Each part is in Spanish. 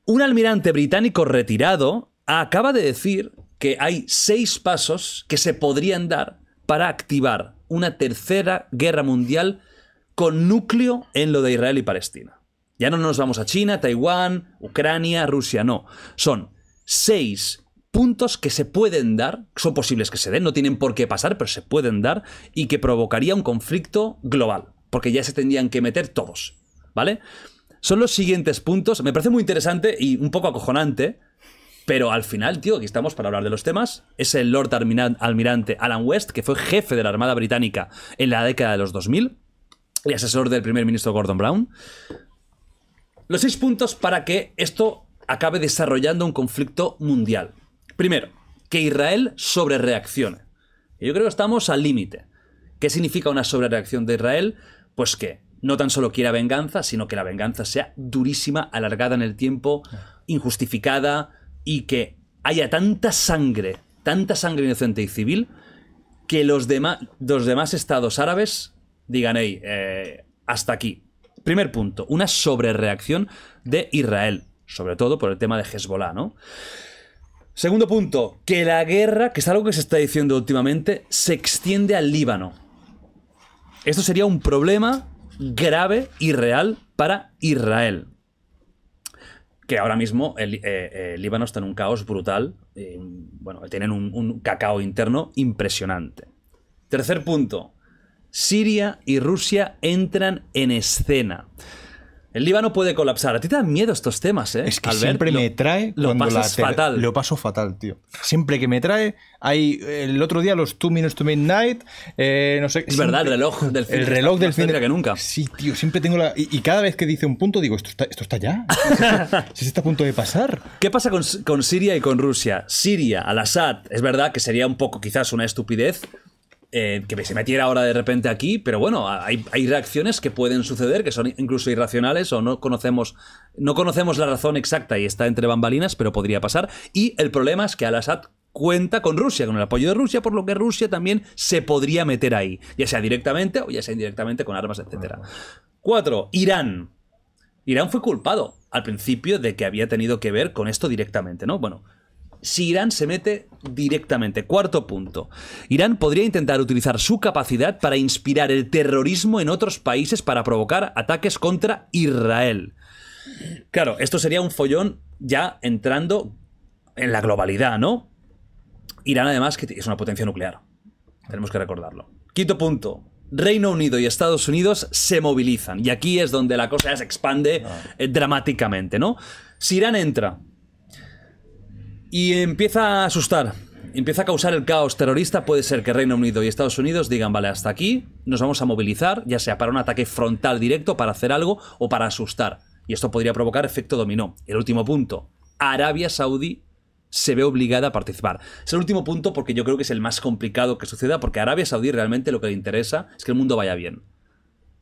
Un almirante británico retirado acaba de decir que hay 6 pasos que se podrían dar para activar una tercera guerra mundial con núcleo en lo de Israel y Palestina. Ya no nos vamos a China, Taiwán, Ucrania, Rusia, no. Son 6 puntos que se pueden dar, son posibles que se den, no tienen por qué pasar, pero se pueden dar, y que provocaría un conflicto global, porque ya se tendrían que meter todos, ¿vale? Son los siguientes puntos. Me parece muy interesante y un poco acojonante, pero al final, tío, aquí estamos para hablar de los temas. Es el Lord Almirante Alan West, que fue jefe de la Armada Británica en la década de los 2000 y asesor del primer ministro Gordon Brown. Los 6 puntos para que esto acabe desarrollando un conflicto mundial. Primero, que Israel sobrereaccione. Yo creo que estamos al límite. ¿Qué significa una sobrereacción de Israel? Pues que no tan solo quiera venganza, sino que la venganza sea durísima, alargada en el tiempo, injustificada, y que haya tanta sangre inocente y civil, que los demás estados árabes digan, hey, hasta aquí. Primer punto, una sobrereacción de Israel, sobre todo por el tema de Hezbollah, ¿no? Segundo punto, que la guerra, que es algo que se está diciendo últimamente, se extiende al Líbano. Esto sería un problema grave y real para Israel. Que ahora mismo el Líbano está en un caos brutal. Bueno, tienen un cacao interno impresionante. Tercer punto. Siria y Rusia entran en escena. El Líbano puede colapsar. A ti te dan miedo estos temas, ¿eh? Es que Albert, siempre me trae... Lo pasas fatal. Lo paso fatal, tío. Siempre que me trae... Hay el otro día los 2 Minutes to Midnight, no sé... Es verdad, el reloj del fin. El reloj del fin. Que nunca. Sí, tío, siempre tengo la... Y cada vez que dice un punto digo, esto está ya. Si está a punto de pasar. ¿Qué pasa con Siria y con Rusia? Siria, al-Assad, es verdad que sería un poco quizás una estupidez que se metiera ahora de repente aquí, pero bueno, hay reacciones que pueden suceder, que son incluso irracionales o no conocemos la razón exacta y está entre bambalinas, pero podría pasar. Y el problema es que al-Assad cuenta con Rusia, con el apoyo de Rusia, por lo que Rusia también se podría meter ahí, ya sea directamente o ya sea indirectamente con armas, etc. 4. Irán. Irán fue culpado al principio de que había tenido que ver con esto directamente, ¿no? Bueno, si Irán se mete directamente. Cuarto punto. Irán podría intentar utilizar su capacidad para inspirar el terrorismo en otros países para provocar ataques contra Israel. Claro, esto sería un follón ya entrando en la globalidad, ¿no? Irán, además, que es una potencia nuclear. Tenemos que recordarlo. Quinto punto. Reino Unido y Estados Unidos se movilizan. Y aquí es donde la cosa ya se expande dramáticamente, ¿no? Si Irán entra y empieza a asustar, empieza a causar el caos terrorista, puede ser que Reino Unido y Estados Unidos digan, vale, hasta aquí, nos vamos a movilizar, ya sea para un ataque frontal directo, para hacer algo, o para asustar. Y esto podría provocar efecto dominó. El último punto, Arabia Saudí se ve obligada a participar. Es el último punto porque yo creo que es el más complicado que suceda, porque a Arabia Saudí realmente lo que le interesa es que el mundo vaya bien.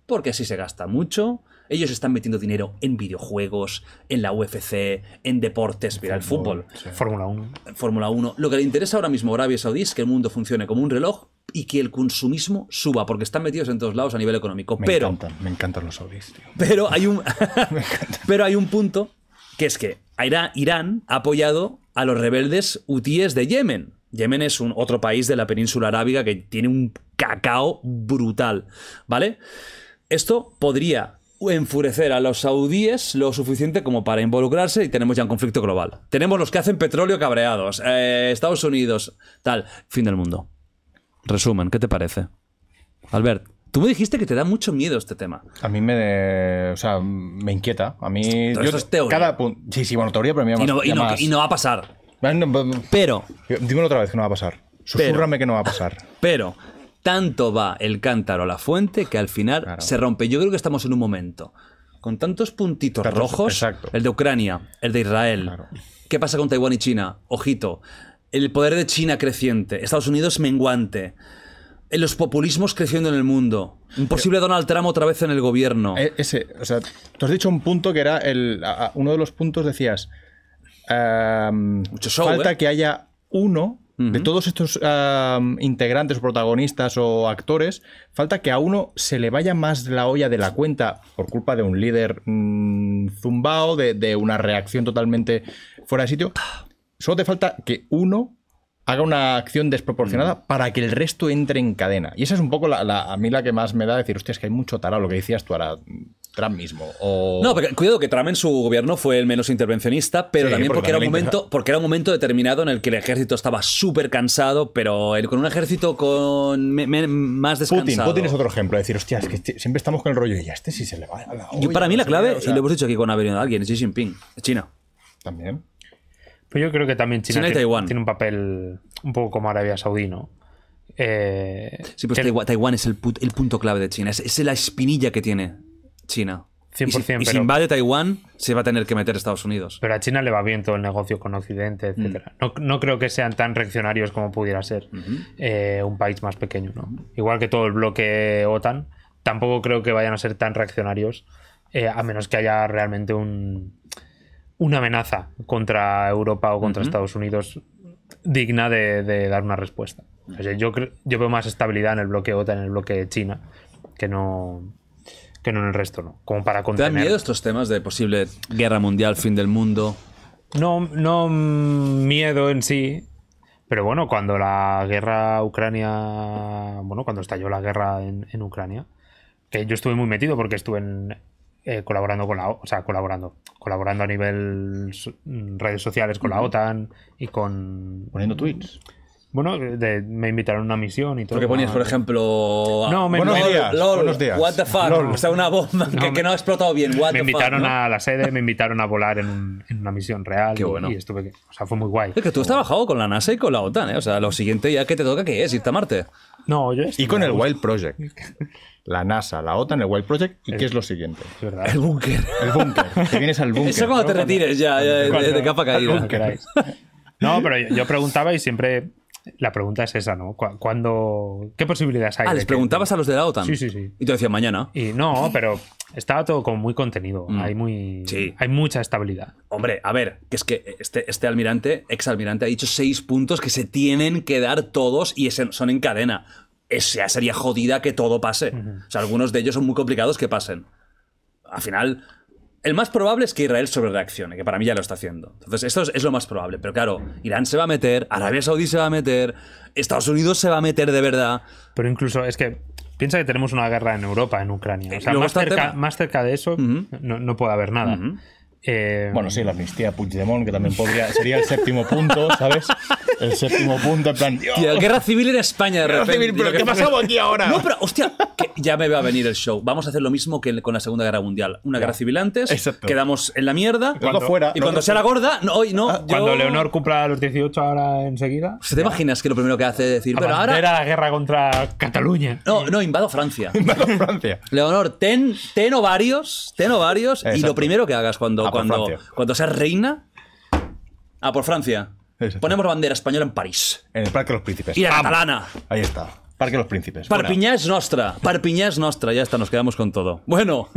Porque así se gasta mucho. Ellos están metiendo dinero en videojuegos, en la UFC, en deportes, mira, el fútbol. Sí. Fórmula 1. Fórmula 1. Lo que le interesa ahora mismo a Arabia Saudí es que el mundo funcione como un reloj y que el consumismo suba, porque están metidos en todos lados a nivel económico. Me encantan los saudíes, tío. Pero hay un punto, que es que Irán ha apoyado a los rebeldes hutíes de Yemen. Yemen es otro país de la península arábiga que tiene un cacao brutal, ¿vale? Esto podría enfurecer a los saudíes lo suficiente como para involucrarse y tenemos ya un conflicto global. Tenemos los que hacen petróleo cabreados, Estados Unidos, tal. Fin del mundo. Resumen, ¿qué te parece? Albert, tú me dijiste que te da mucho miedo este tema. A mí me inquieta. A mí... Todo eso es teoría. Sí, bueno, teoría, pero a mí y no va a pasar. Pero... Dímelo otra vez que no va a pasar. Susúrrame que no va a pasar. Pero... tanto va el cántaro a la fuente que al final se rompe. Yo creo que estamos en un momento con tantos puntitos rojos. Exacto. El de Ucrania, el de Israel. Claro. ¿Qué pasa con Taiwán y China? Ojito. El poder de China creciente. Estados Unidos menguante. Los populismos creciendo en el mundo. Un posible Donald Trump otra vez en el gobierno. O sea, tú has dicho un punto que era uno de los puntos decías mucho show, falta que haya uno De todos estos integrantes o protagonistas o actores, falta que a uno se le vaya más la olla de la cuenta por culpa de un líder zumbao, de una reacción totalmente fuera de sitio. Solo te falta que uno haga una acción desproporcionada para que el resto entre en cadena. Y esa es un poco a mí la que más me da decir, hostia, es que hay mucho tarao, lo que decías tú ahora, Trump mismo. No, pero cuidado que Trump en su gobierno fue el menos intervencionista, pero Sí, también porque era un también momento determinado en el que el ejército estaba súper cansado, pero con un ejército más descansado. Putin es otro ejemplo, de decir, hostia, es que siempre estamos con el rollo y este sí se le va a la olla. Para mí no la sé clave, qué, o sea, y lo hemos dicho aquí con ha venido alguien, es Xi Jinping, es China. También. Pues yo creo que también China China y Taiwán. tiene un papel un poco como Arabia Saudí, ¿no? Sí, pues Taiwán es el punto clave de China, es la espinilla que tiene China. 100%, y si invade Taiwán, se va a tener que meter Estados Unidos. Pero a China le va bien todo el negocio con Occidente, etcétera. No creo que sean tan reaccionarios como pudiera ser un país más pequeño, ¿no? Igual que todo el bloque OTAN, tampoco creo que vayan a ser tan reaccionarios, a menos que haya realmente una amenaza contra Europa o contra Estados Unidos digna de dar una respuesta. O sea, yo veo más estabilidad en el bloque OTAN, en el bloque China, que no en el resto, ¿no? Como para ¿Te contener. dan miedo estos temas de posible guerra mundial, fin del mundo? No miedo en sí, pero bueno, cuando la guerra cuando estalló la guerra en Ucrania, que yo estuve muy metido porque estuve colaborando colaborando a nivel redes sociales con la OTAN y con... Poniendo tweets. Bueno, me invitaron a una misión y todo. Porque ponías, por ejemplo... No, buenos días, LOL, buenos días. what the fuck, LOL. o sea, una bomba que no ha explotado bien, what me the fuck, invitaron ¿no? a la sede, me invitaron a volar en una misión real. Qué bueno. Y estuve... O sea, fue muy guay. Es que tú has trabajado con la NASA y con la OTAN, ¿eh? O sea, lo siguiente ya que te toca, ¿qué es? Irte a Marte. No, yo Y con el Wild Project. La NASA, la OTAN, el Wild Project. ¿Y qué es lo siguiente? Es verdad. El búnker. El búnker. Te vienes al búnker. Eso cuando te retires ya, de capa caída. Como queráis. No, pero yo preguntaba y siempre... La pregunta es esa, ¿no? ¿Qué posibilidades hay? ¿Les preguntabas a los de la OTAN? Sí, sí, sí. Y te decían mañana. Y no, pero estaba todo como muy contenido. Hay mucha estabilidad. Hombre, a ver, que es que este almirante, exalmirante, ha dicho 6 puntos que se tienen que dar todos y son en cadena. Ya sería jodida que todo pase. O sea, algunos de ellos son muy complicados que pasen. Al final... El más probable es que Israel sobrereaccione, que para mí ya lo está haciendo. Entonces, esto es lo más probable. Pero claro, Irán se va a meter, Arabia Saudí se va a meter, Estados Unidos se va a meter de verdad. Pero incluso es que piensa que tenemos una guerra en Europa, en Ucrania. O sea, más cerca de eso no puede haber nada. Bueno, sí, la amnistía Puigdemont, que también sería el séptimo punto, ¿sabes? El séptimo punto, en plan... Tío, guerra civil en España, de repente. Civil, pero ¿qué ha pasado aquí ahora? No, pero, hostia, que ya me va a venir el show. Vamos a hacer lo mismo que con la Segunda Guerra Mundial. Una guerra civil antes, exacto. Quedamos en la mierda. Fuera, y cuando sea la gorda, hoy no. Cuando Leonor cumpla los 18 ahora enseguida... ¿Te imaginas que lo primero que hace es decir... Pero ahora... Era la guerra contra Cataluña. No, invado Francia. Invado Francia. Leonor, ten ovarios, y Exacto. lo primero que hagas cuando seas reina, por Francia. Exacto. Ponemos bandera española en París. En el Parque de los Príncipes. Y la catalana. Ahí está. Parque de los Príncipes. Perpinyà és nostra. Ya está, nos quedamos con todo. Bueno.